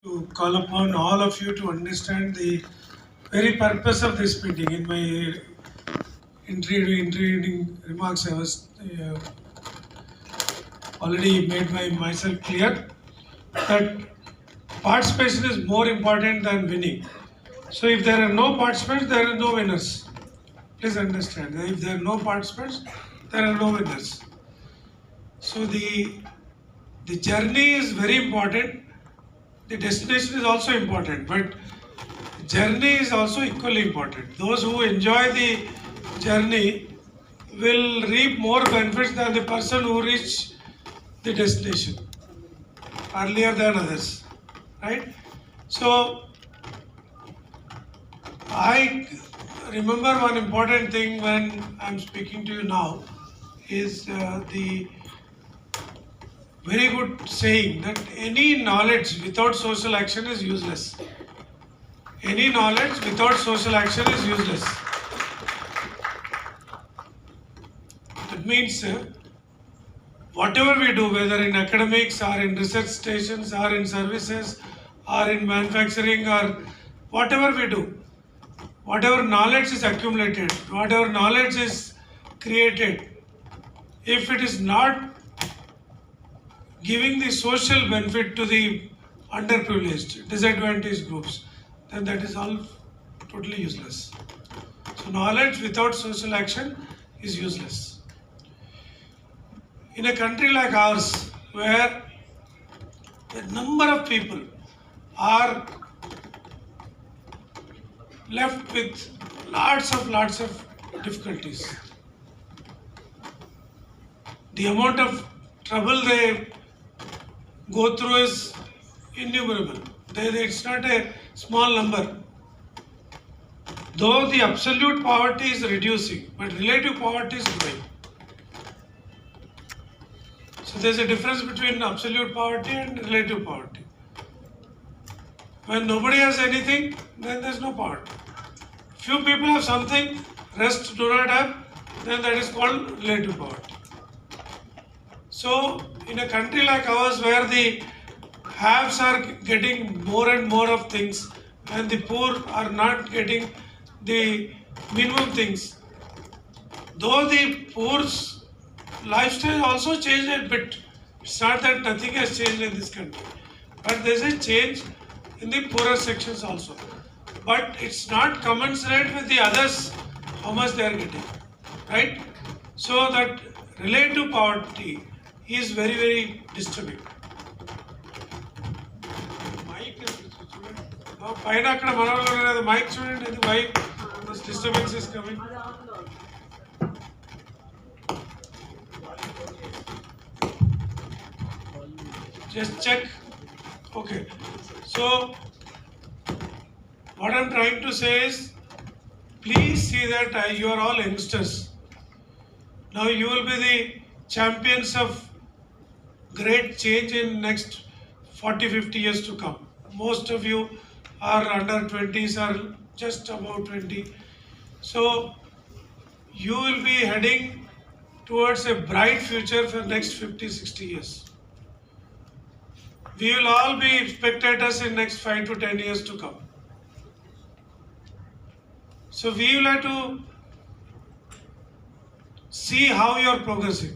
To call upon all of you to understand the very purpose of this meeting. In my introducing remarks, I was already made myself clear that participation is more important than winning. So if there are no participants, there are no winners. Please understand that if there are no participants, there are no winners. So the journey is very important. The destination is also important, but journey is also equally important. Those who enjoy the journey will reap more benefits than the person who reach the destination earlier than others, right? So I remember one important thing when I'm speaking to you now is the very good saying that any knowledge without social action is useless. Any knowledge without social action is useless. It means whatever we do, whether in academics or in research stations or in services or in manufacturing or whatever we do, whatever knowledge is accumulated, whatever knowledge is created, if it is not giving the social benefit to the underprivileged, disadvantaged groups, then that is all totally useless. So knowledge without social action is useless. In a country like ours, where a number of people are left with lots of difficulties, the amount of trouble they go through is innumerable. It's not a small number. Though the absolute poverty is reducing, but relative poverty is growing. So there's a difference between absolute poverty and relative poverty. When nobody has anything, then there's no poverty. Few people have something, rest do not have, then that is called relative poverty. So in a country like ours where the haves are getting more and more of things and the poor are not getting the minimum things, though the poor's lifestyle also changed a bit. It's not that nothing has changed in this country, but there's a change in the poorer sections also. But it's not commensurate with the others how much they are getting, right? So that relative poverty is very, very disturbing. పైన అక్కడ మనలో mic చూడండి, అది mic disturbance is coming. Just check. Okay. So what I'm trying to say is, please see that you are all youngsters. Now you will be the champions of great change in next 40-50 years to come. Most of you are under 20s or just about 20. So you will be heading towards a bright future for next 50-60 years. We will all be spectators in next 5 to 10 years to come. So we will have to see how you are progressing.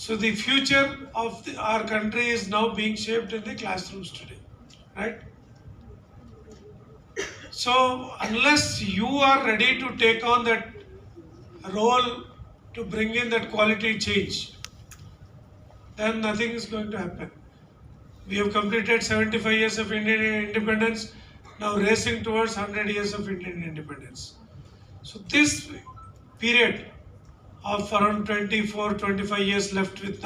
So the future of our country is now being shaped in the classrooms today, right? So unless you are ready to take on that role to bring in that quality change, then nothing is going to happen. We have completed 75 years of Indian independence, now racing towards 100 years of Indian independence. So this period of around 24-25 years left with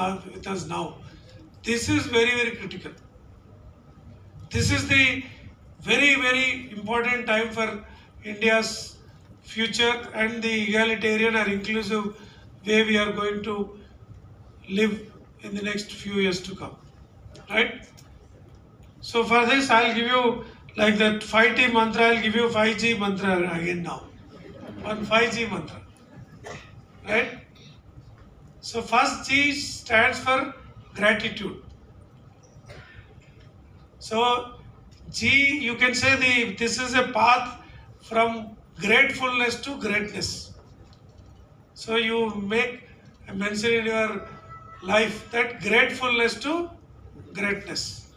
us now, this is very, very critical. This is the very, very important time for India's future and the egalitarian or inclusive way we are going to live in the next few years to come, right? So for this, I'll give you like that 5T mantra, I'll give you 5G mantra again now. One 5G mantra, right? So first G stands for gratitude. So G, you can say this is a path from gratefulness to greatness. So you make a mention in your life that gratefulness to greatness.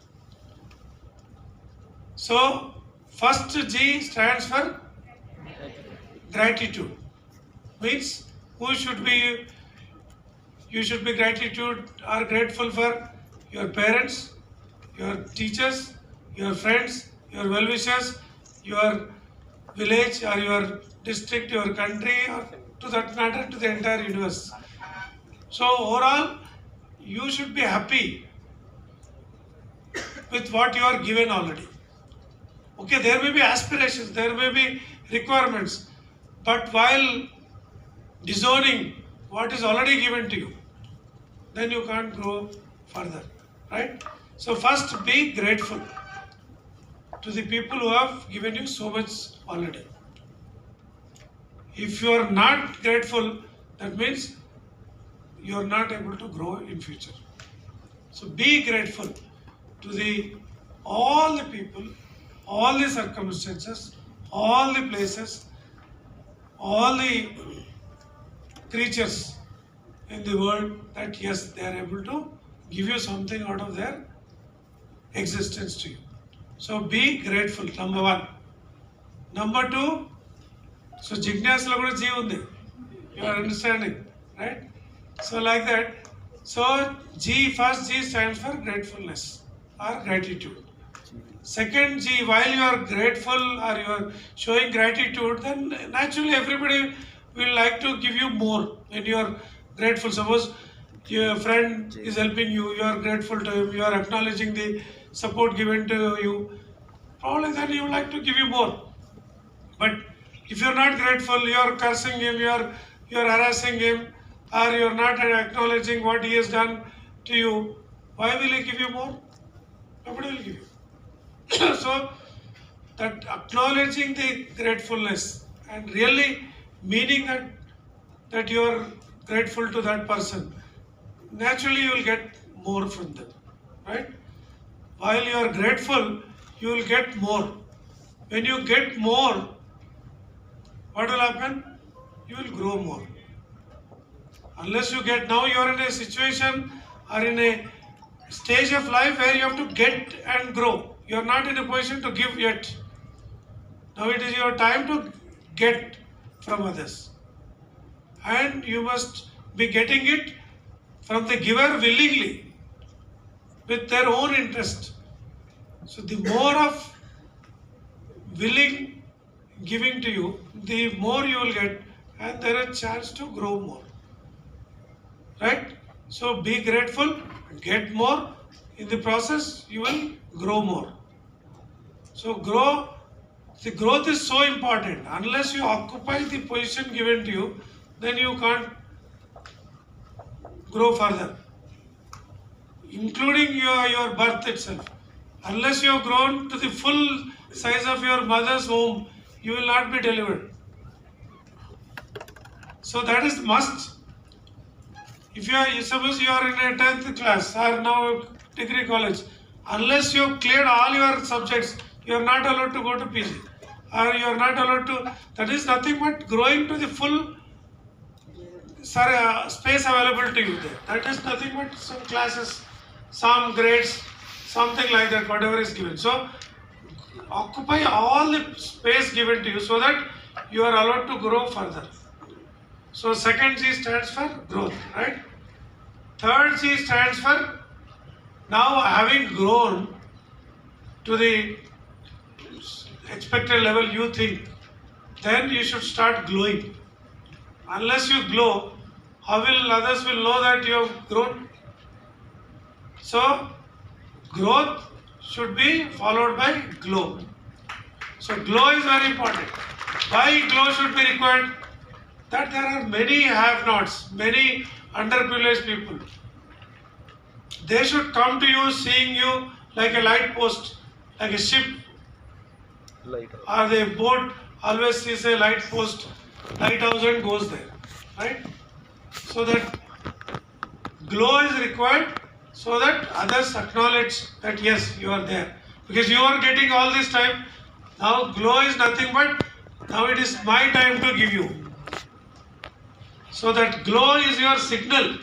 So first G stands for gratitude. Means who should be you should be gratitude or grateful for your parents, your teachers, your friends, your well-wishers, your village or your district, your country, or to that matter to the entire universe. So overall, you should be happy with what you are given already. Okay, there may be aspirations, there may be requirements, but while disowning what is already given to you, then you can't grow further, right? So first be grateful to the people who have given you so much already. If you are not grateful, that means you are not able to grow in future. So be grateful to all the people, all the circumstances, all the places, all the creatures in the world, that yes, they are able to give you something out of their existence to you. So be grateful, number one. Number two, so jignasalo kuda G undi. You are understanding, right? So like that. So first G stands for gratefulness or gratitude. Second G, while you are grateful or you are showing gratitude, then naturally everybody will like to give you more when you are grateful. Suppose your friend is helping you, you are grateful to him, you are acknowledging the support given to you, probably then he would like to give you more. But if you are not grateful, you are cursing him, you are harassing him, or you are not acknowledging what he has done to you, why will he give you more? Nobody will give you. So that acknowledging the gratefulness and really meaning that you are grateful to that person, naturally you will get more from them, right? While you are grateful, you will get more. When you get more, what will happen? You will grow more. Unless you get, now you are in a situation or in a stage of life where you have to get and grow. You are not in a position to give yet. Now it is your time to get from others. And you must be getting it from the giver willingly, with their own interest. So the more of willing giving to you, the more you will get, and there is a chance to grow more. Right? So be grateful, get more. In the process, you will grow more. So the growth is so important. Unless you occupy the position given to you, then you can't grow further. Including your birth itself. Unless you have grown to the full size of your mother's womb, you will not be delivered. So that is must. If suppose you are in a 10th class or now degree college, unless you have cleared all your subjects, you are not allowed to go to PG. Or you are not allowed to, that is nothing but growing to the full space available to you there. That is nothing but some classes, some grades, something like that, whatever is given. So occupy all the space given to you so that you are allowed to grow further. So second G stands for growth, right? Third G stands for, now having grown to the expected level you think, then you should start glowing. Unless you glow, how will others will know that you have grown? So growth should be followed by glow. So glow is very important. Why glow should be required? That there are many have-nots, many underprivileged people. They should come to you seeing you like a light post, like a ship. Or the boat always sees a light post, lighthouse, and goes there, right? So that glow is required so that others acknowledge that yes, you are there. Because you are getting all this time. Now glow is nothing but now it is my time to give you. So that glow is your signal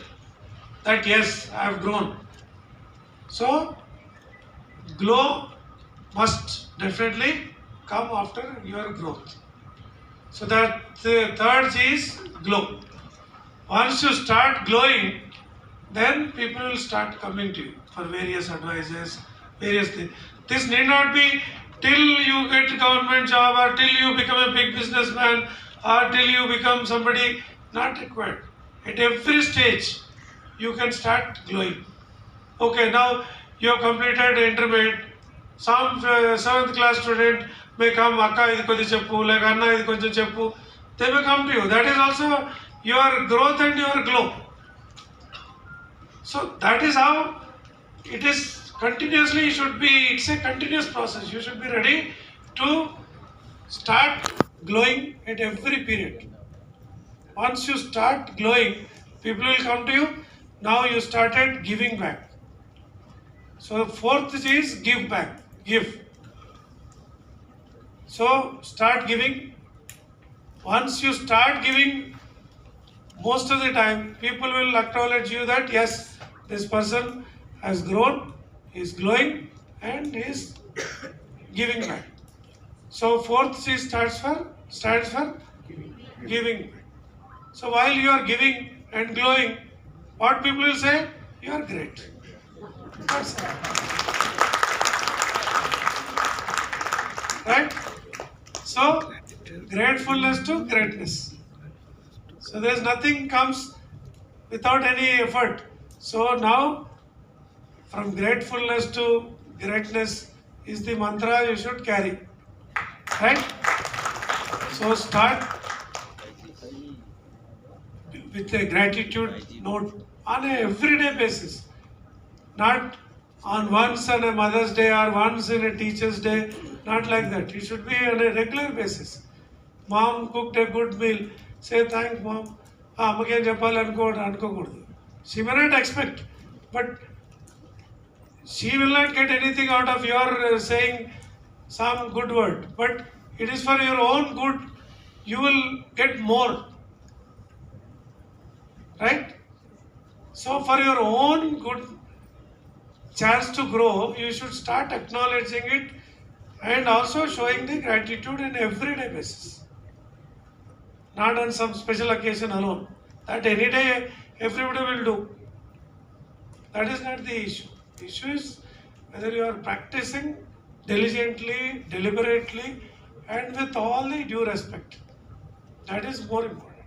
that yes, I have grown. So glow must definitely come after your growth. So that the third is glow. Once you start glowing, then people will start coming to you for various advices, various things. This need not be till you get a government job or till you become a big businessman or till you become somebody, not required. At every stage, you can start glowing. Okay, now you have completed intermediate. Some 7th class student may come, Akka idi kodi cheppu, like Anna idi koncham cheppu. They may come to you. That is also your growth and your glow. So that is how it is continuously should be, it's a continuous process. You should be ready to start glowing at every period. Once you start glowing, people will come to you. Now you started giving back. So fourth is give back, give. So start giving. Once you start giving, most of the time people will acknowledge you that yes, this person has grown, is glowing and is giving back. So fourth C stands for giving back. So while you are giving and glowing, what people will say? You are great. That's it. Right? So gratefulness to greatness. So there is nothing comes without any effort. So now from gratefulness to greatness is the mantra you should carry. Right? So start with a gratitude note on a everyday basis. Not on once on a Mother's Day or once in a Teacher's Day. Not like that. It should be on a regular basis. Mom cooked a good meal. Say thanks, mom. She may not expect, but she will not get anything out of your saying some good word. But it is for your own good. You will get more. Right? So for your own good chance to grow, you should start acknowledging it and also showing the gratitude in everyday basis. Not on some special occasion alone. That any day everybody will do. That is not the issue. The issue is whether you are practicing diligently, deliberately, and with all the due respect. That is more important.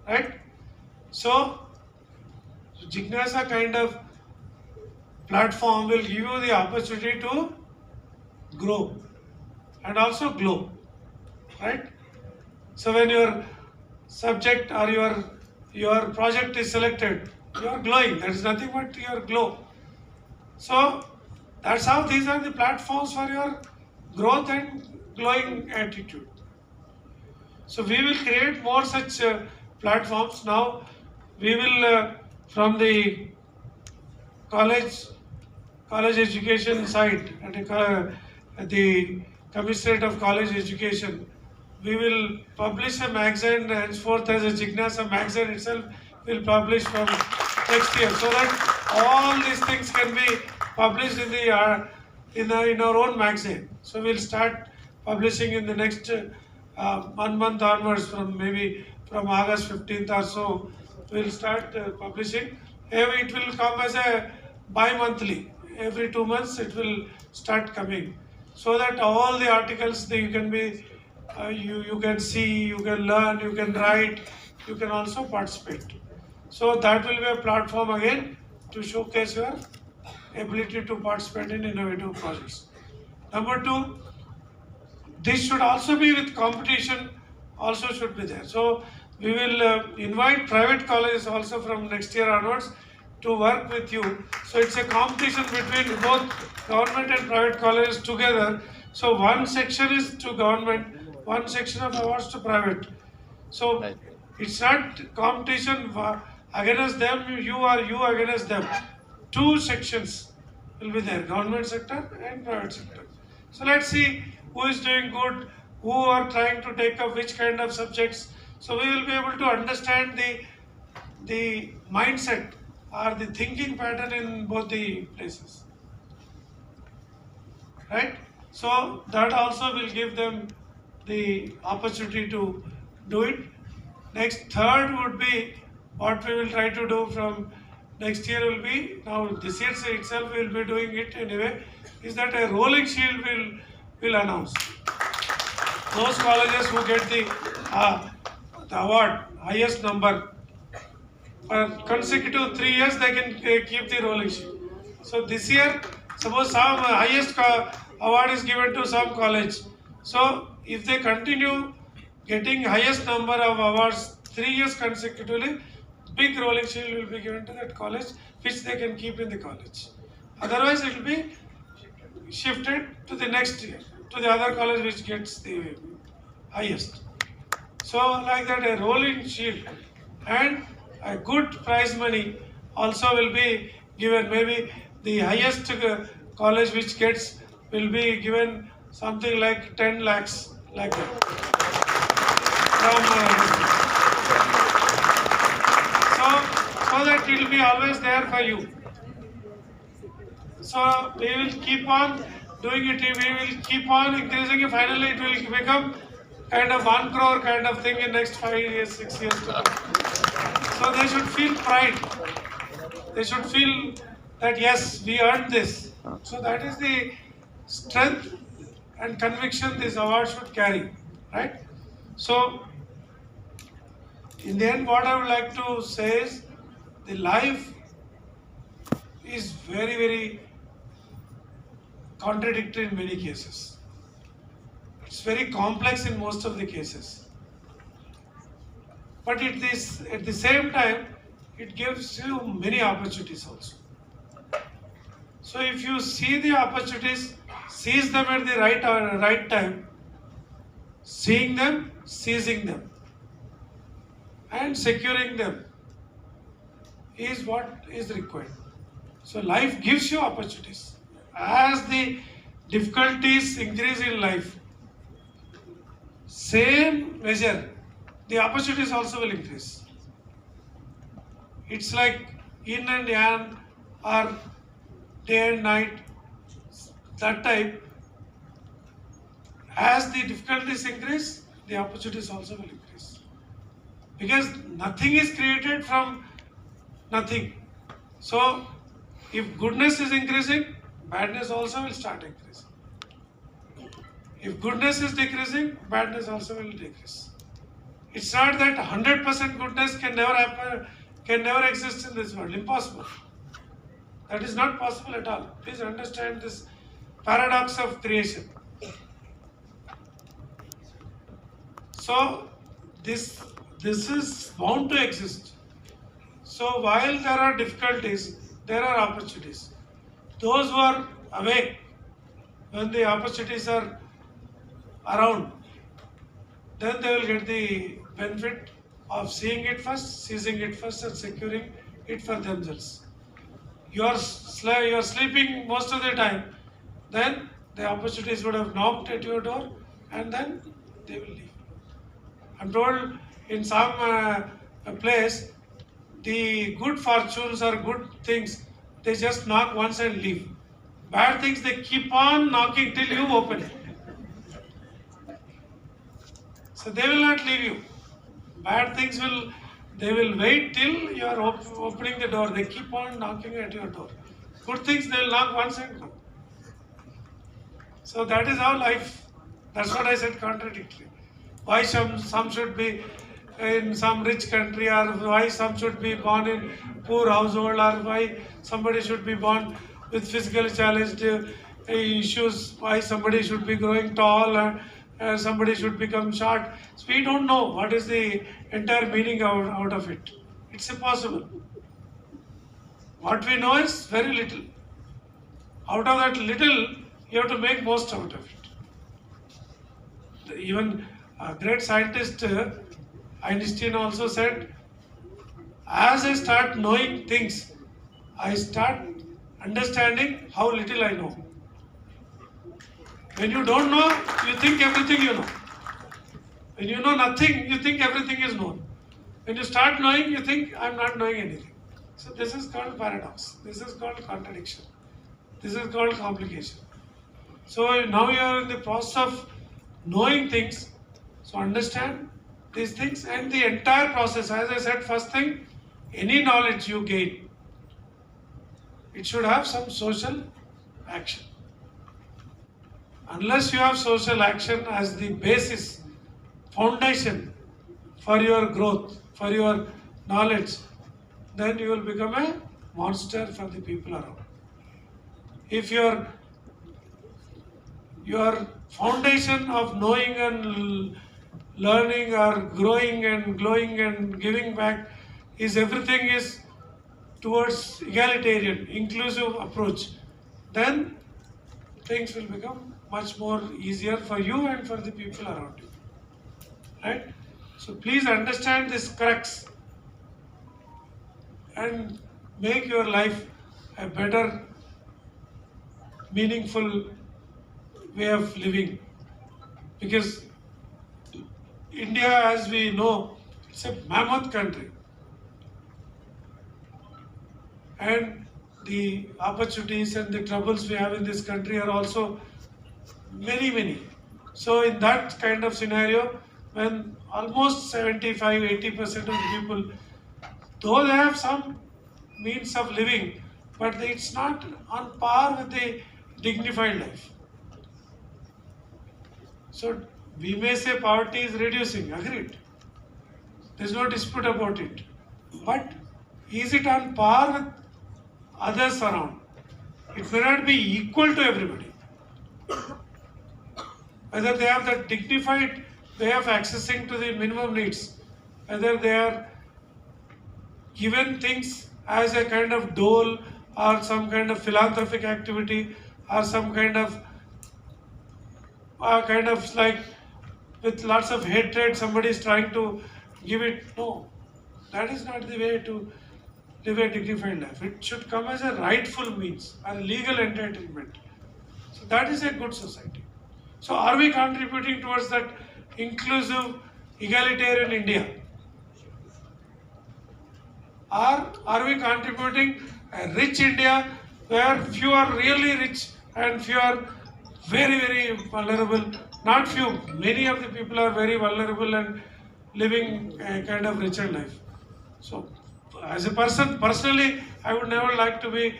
Right? So Jignasa kind of platform will give you the opportunity to grow and also glow. Right? So when your subject or your project is selected, you are glowing. There is nothing but your glow. So that's how these are the platforms for your growth and glowing attitude. So we will create more such platforms. Now we will from the college education side at the Commissionerate of College Education, we will publish a magazine henceforth as a Jignasa magazine itself will publish from next year, so that all these things can be published in our own magazine. So we'll start publishing in the next 1 month onwards, from maybe from August 15th or so. We'll start publishing. It will come as a bi-monthly. Every 2 months it will start coming, so that all the articles that you can be you can see, you can learn, you can write, you can also participate. So that will be a platform again to showcase your ability to participate in innovative projects. Number 2, this should also be with competition, also should be there. So we will invite private colleges also from next year onwards to work with you. So it's a competition between both government and private colleges together. So one section is to government, one section of awards to private. So it's not competition against them, you or you against them. 2 sections will be there, government sector and private sector. So let's see who is doing good, who are trying to take up which kind of subjects. So we will be able to understand the mindset or the thinking pattern in both the places. Right? So that also will give them the opportunity to do it. Next, third would be what we will try to do from next year will be, now this year itself we will be doing it anyway, is that a rolling shield will announce. Those colleges who get the award, highest number, for consecutive 3 years they can keep the rolling shield. So this year, suppose some highest award is given to some college. So if they continue getting highest number of awards 3 years consecutively, big rolling shield will be given to that college, which they can keep in the college. Otherwise, it will be shifted to the next year, to the other college which gets the highest. So like that, a rolling shield and a good prize money also will be given. Maybe the highest college which gets will be given something like 10 lakhs, like that. So that it will be always there for you. So we will keep on doing it, we will keep on increasing it, finally it will become kind of 1 crore kind of thing in next 5 years, 6 years to come. So they should feel pride. They should feel that yes, we earned this. So that is the strength and conviction this award should carry, right? So in the end, what I would like to say is the life is very, very contradictory in many cases. It's very complex in most of the cases. But at the same time, it gives you many opportunities also. So if you see the opportunities, seize them at the right time, seeing them, seizing them, and securing them is what is required. So life gives you opportunities. As the difficulties increase in life, same measure, the opportunities also will increase. It's like yin and yang or day and night, that type. As the difficulties increase, the opportunities also will increase. Because nothing is created from nothing. So if goodness is increasing, badness also will start increasing. If goodness is decreasing, badness also will decrease. It's not that 100% goodness can never happen, can never exist in this world. Impossible. That is not possible at all. Please understand this paradox of creation. So this is bound to exist. So while there are difficulties, there are opportunities. Those who are awake when the opportunities are around, then they will get the benefit of seeing it first, seizing it first, and securing it for themselves. You are sleeping most of the time, then the opportunities would have knocked at your door, and then they will leave. I'm told in some place, the good fortunes or good things, they just knock once and leave. Bad things, they keep on knocking till you open it. So they will not leave you. Bad things they will wait till you are opening the door. They keep on knocking at your door. Good things, they will knock once and go. So that is how life, that's what I said, contradictory. Why some should be in some rich country, or why some should be born in poor household, or why somebody should be born with physically challenged issues, why somebody should be growing tall and somebody should become short. So we don't know what is the entire meaning out of it. It's impossible. What we know is very little. Out of that little, you have to make most out of it. Even a great scientist, Einstein, also said, as I start knowing things, I start understanding how little I know. When you don't know, you think everything you know. When you know nothing, you think everything is known. When you start knowing, you think I'm not knowing anything. So this is called paradox. This is called contradiction. This is called complication. So now you are in the process of knowing things. So understand these things and the entire process. As I said, first thing, any knowledge you gain, it should have some social action. Unless you have social action as the basis, foundation for your growth, for your knowledge, then you will become a monster for the people around. If your foundation of knowing and learning or growing and glowing and giving back is everything is towards egalitarian, inclusive approach, then things will become much more easier for you and for the people around you. Right? So please understand this crux and make your life a better, meaningful way of living. Because India, as we know, it's a mammoth country. And the opportunities and the troubles we have in this country are also many, many. So in that kind of scenario, when almost 75-80% of the people, though they have some means of living, but it's not on par with the dignified life. So we may say poverty is reducing, agreed. There's no dispute about it. But is it on par with others around? It may not be equal to everybody. Whether they have that dignified way of accessing to the minimum needs, whether they are given things as a kind of dole or some kind of philanthropic activity or some kind of like with lots of hatred somebody is trying to give it. No, that is not the way to live a dignified life. It should come as a rightful means or a legal entitlement. So that is a good society. So are we contributing towards that inclusive, egalitarian India? Or are we contributing a rich India where few are really rich and few are very, very vulnerable? Not few, many of the people are very vulnerable and living a kind of richer life. So as a person, personally, I would never like to be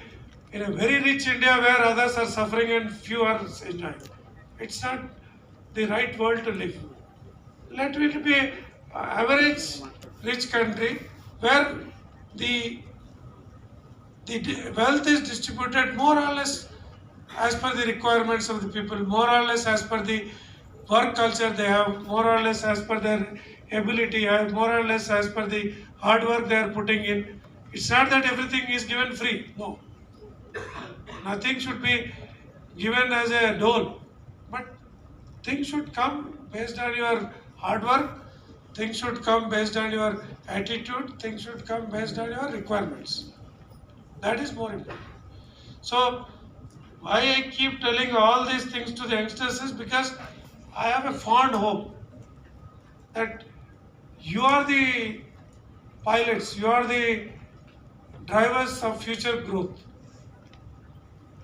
in a very rich India where others are suffering and few are enjoying. It's not the right world to live. Let it be an average rich country where the wealth is distributed more or less as per the requirements of the people, more or less as per the work culture they have, more or less as per their ability, more or less as per the hard work they are putting in. It's not that everything is given free. No. Nothing should be given as a dole. But things should come based on your hard work. Things should come based on your attitude. Things should come based on your requirements. That is more important. So why I keep telling all these things to the youngsters is because I have a fond hope that you are the pilots, you are the drivers of future growth.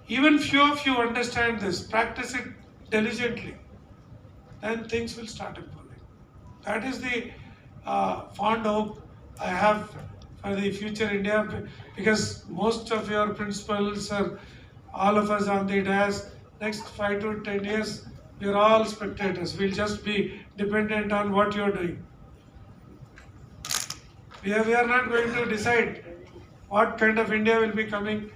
Even few of you understand this, practice it diligently, then things will start improving. That is the fond hope I have for the future India, because most of your principals or all of us on the dais, next 5 to 10 years, we are all spectators. We'll just be dependent on what you're doing. We are not going to decide what kind of India will be coming,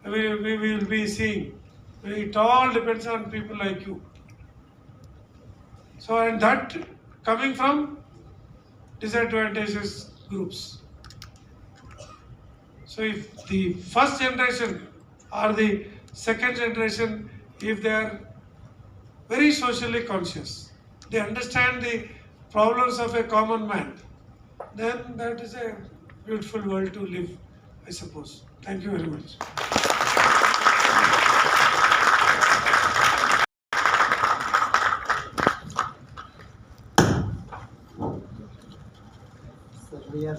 we will be seeing. It all depends on people like you. So, and that coming from disadvantageous groups. So if the first generation or the second generation, if they are very socially conscious, they understand the problems of a common man, then that is a beautiful world to live, I suppose. Thank you very much. We are